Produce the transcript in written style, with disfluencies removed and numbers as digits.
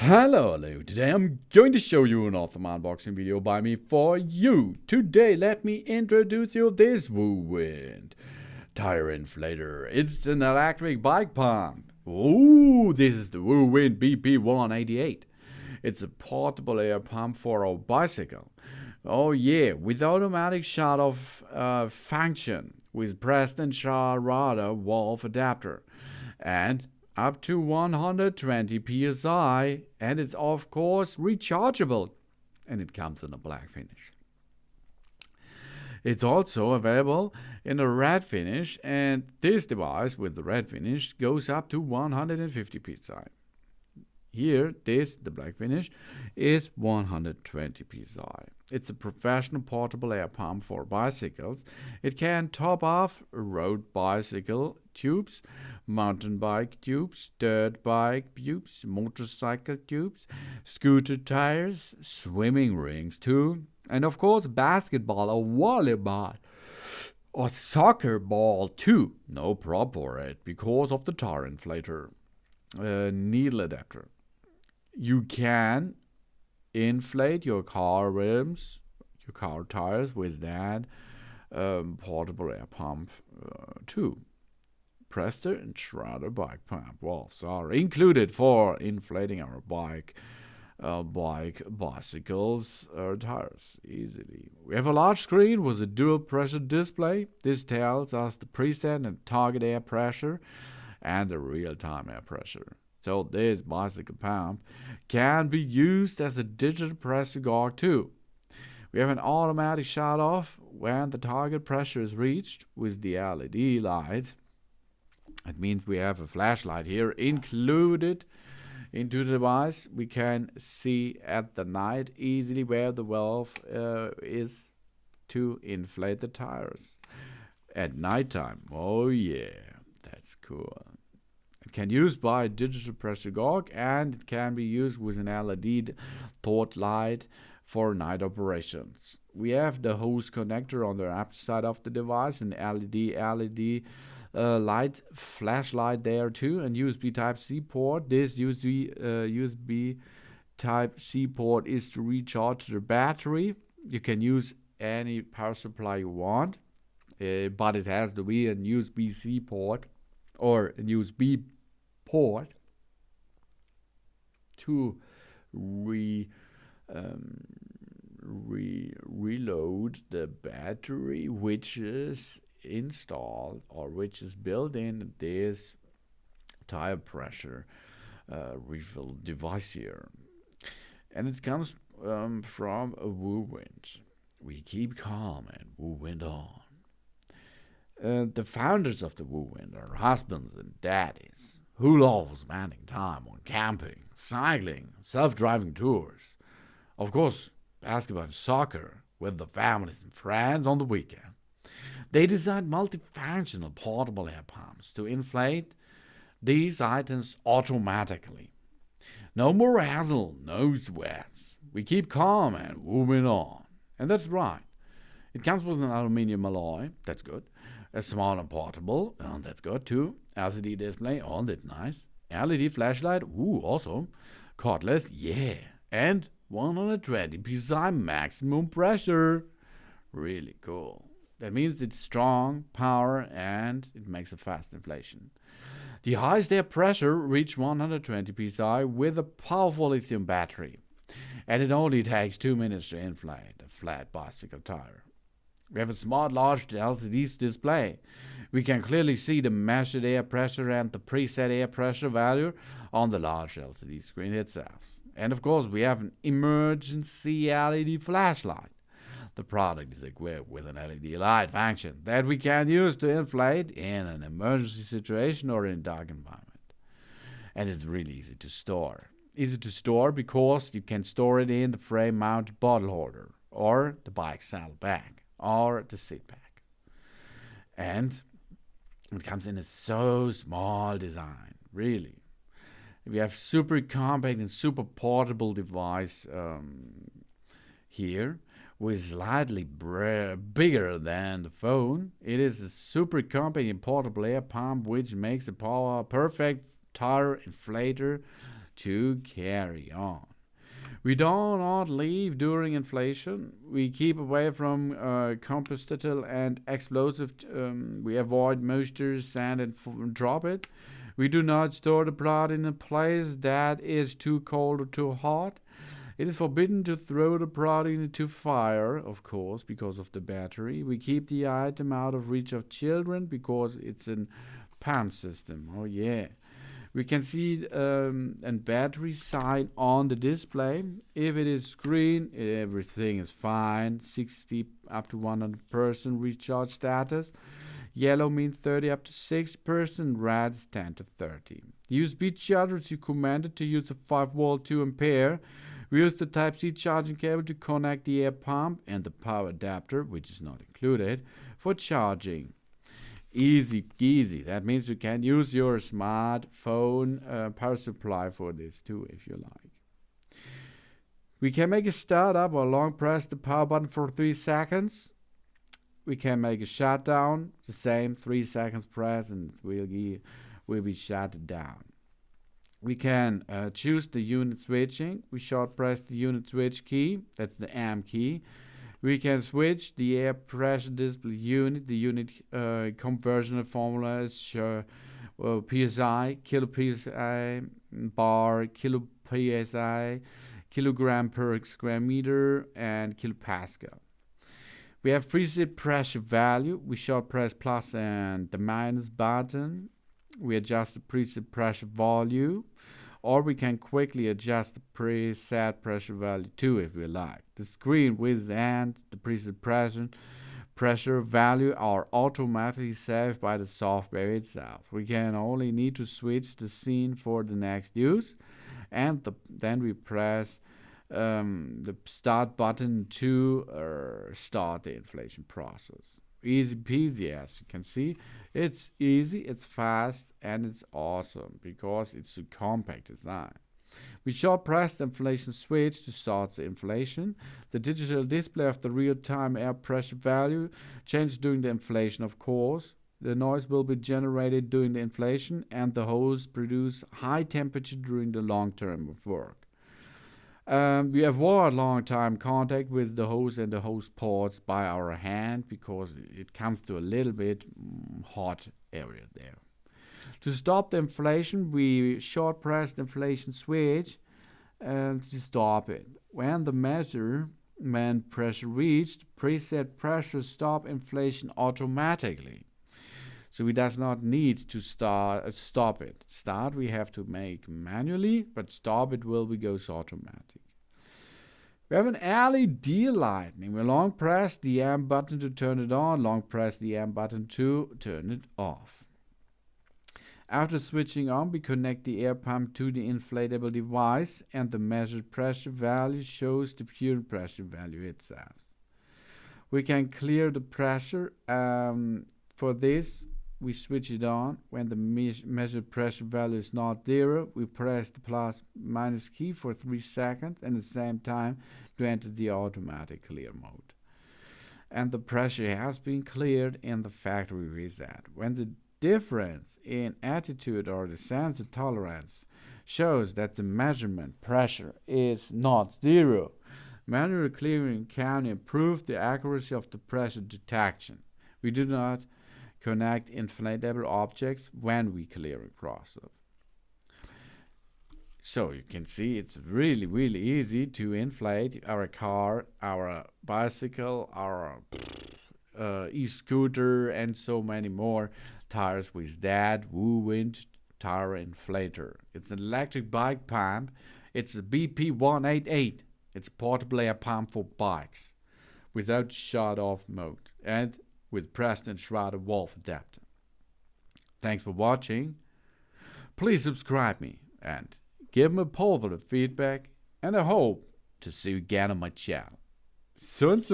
Hello, today I'm going to show you an awesome unboxing video by me for you. Today let me introduce you this Woowind tire inflator. It's an electric bike pump. Ooh, this is the Woowind BP188. It's a portable air pump for a bicycle. Oh yeah, with automatic shut-off function, with Presta and Schrader valve adapter, and up to 120 psi, and it's of course rechargeable, and it comes in a black finish. It's also available in a red finish, and this device with the red finish goes up to 150 psi. Here, the black finish, is 120 psi. It's a professional portable air pump for bicycles. It can top off road bicycle tubes, mountain bike tubes, dirt bike tubes, motorcycle tubes, scooter tires, swimming rings too, and of course basketball or volleyball or soccer ball too. No problem for it because of the tire inflator needle adapter. You can inflate your car rims, your car tires with that portable air pump too. Presta and Schrader bike pump valves are included for inflating our bicycles, tires easily. We have a large screen with a dual pressure display. This tells us the preset and target air pressure and the real-time air pressure. So this bicycle pump can be used as a digital pressure gauge too. We have an automatic shut-off when the target pressure is reached with the LED light. It means we have a flashlight here included into the device. We can see at the night easily where the valve is to inflate the tires. At nighttime, oh yeah, that's cool. It can be used by a digital pressure gauge, and it can be used with an LED thought light for night operations. We have the hose connector on the upside of the device, an LED light flashlight there too, and USB Type-C port. This USB Type-C port is to recharge the battery. You can use any power supply you want, but it has to be a USB-C port or a USB port to reload the battery, which is installed or which is built in this tire pressure refill device here. And it comes from a Woowind. We keep calm and Woowind on. The founders of the Woowind are husbands and daddies who love spending time on camping, cycling, self-driving tours, of course, basketball and soccer with the families and friends on the weekend. They designed multifunctional portable air pumps to inflate these items automatically. No more hassle, no sweats. We keep calm and moving on. And that's right. It comes with an aluminium alloy, that's good. A small and portable, and that's good too. LCD display, oh, that's nice. LED flashlight, ooh, awesome. Cordless, yeah. And 120 psi maximum pressure. Really cool. That means it's strong power and it makes a fast inflation. The highest air pressure reached 120 psi with a powerful lithium battery. And it only takes 2 minutes to inflate a flat bicycle tire. We have a smart large LCD display. We can clearly see the measured air pressure and the preset air pressure value on the large LCD screen itself. And of course we have an emergency LED flashlight. The product is equipped with an LED light function that we can use to inflate in an emergency situation or in a dark environment. And it's really easy to store. Easy to store because you can store it in the frame-mounted bottle holder or the bike saddle bag or the seat bag. And it comes in a so small design, really. We have super compact and super portable device here with slightly bigger than the phone. It is a super compact and portable air pump which makes a perfect tire inflator to carry on. We do not leave during inflation. We keep away from combustible and explosive. We avoid moisture, sand, and drop it. We do not store the product in a place that is too cold or too hot. It is forbidden to throw the product into fire, of course, because of the battery. We keep the item out of reach of children because it's a pump system. Oh yeah. We can see a battery sign on the display. If it is green, everything is fine. 60 up to 100% recharge status. Yellow means 30 up to 6%. Red is 10 to 30. The USB charger is recommended to use a 5-volt 2 ampere. We use the Type-C charging cable to connect the air pump and the power adapter, which is not included, for charging. Easy peasy. That means you can use your smartphone power supply for this too, if you like. We can make a startup or long press the power button for 3 seconds. We can make a shutdown, the same 3 seconds press and it will be shut down. We can choose the unit switching. We short press the unit switch key, that's the M key. We can switch the air pressure display unit. The unit conversion formula is PSI, kilo PSI, bar, kilo PSI, kilogram per square meter, and kilopascal. We have preset pressure value. We short press plus and the minus button. We adjust the preset pressure value, or we can quickly adjust the preset pressure value too if we like. The screen width and the preset pressure value are automatically saved by the software itself. We can only need to switch the scene for the next use, and then we press the start button to start the inflation process. Easy peasy, as you can see. It's easy, it's fast, and it's awesome because it's a compact design. We short press the inflation switch to start the inflation. The digital display of the real-time air pressure value changes during the inflation, of course. The noise will be generated during the inflation, and the hose produce high temperature during the long term of work. We avoid long time contact with the hose and the hose ports by our hand because it comes to a little bit hot area there. To stop the inflation, we short press the inflation switch to stop it. When the measurement pressure reached, preset pressure stop inflation automatically. So we does not need to stop it. Start we have to make manually, but stop it goes automatic. We have an LED lighting. We long press the M button to turn it on, long press the M button to turn it off. After switching on, we connect the air pump to the inflatable device, and the measured pressure value shows the pure pressure value itself. We can clear the pressure. For this, we switch it on. When the measured pressure value is not 0, we press the plus minus key for 3 seconds and at the same time to enter the automatic clear mode. And the pressure has been cleared in the factory reset. When the difference in attitude or the sensor tolerance shows that the measurement pressure is not 0, manual clearing can improve the accuracy of the pressure detection. We do not connect inflatable objects when we clear a process. So you can see it's really, really easy to inflate our car, our bicycle, our e-scooter, and so many more tires with that Woowind tire inflator. It's an electric bike pump. It's a BP188. It's a portable air pump for bikes without shut-off mode and with Presta and Schrader valve adapter. Thanks for watching. Please subscribe me and give me positive feedback, and I hope to see you again on my channel. Soon.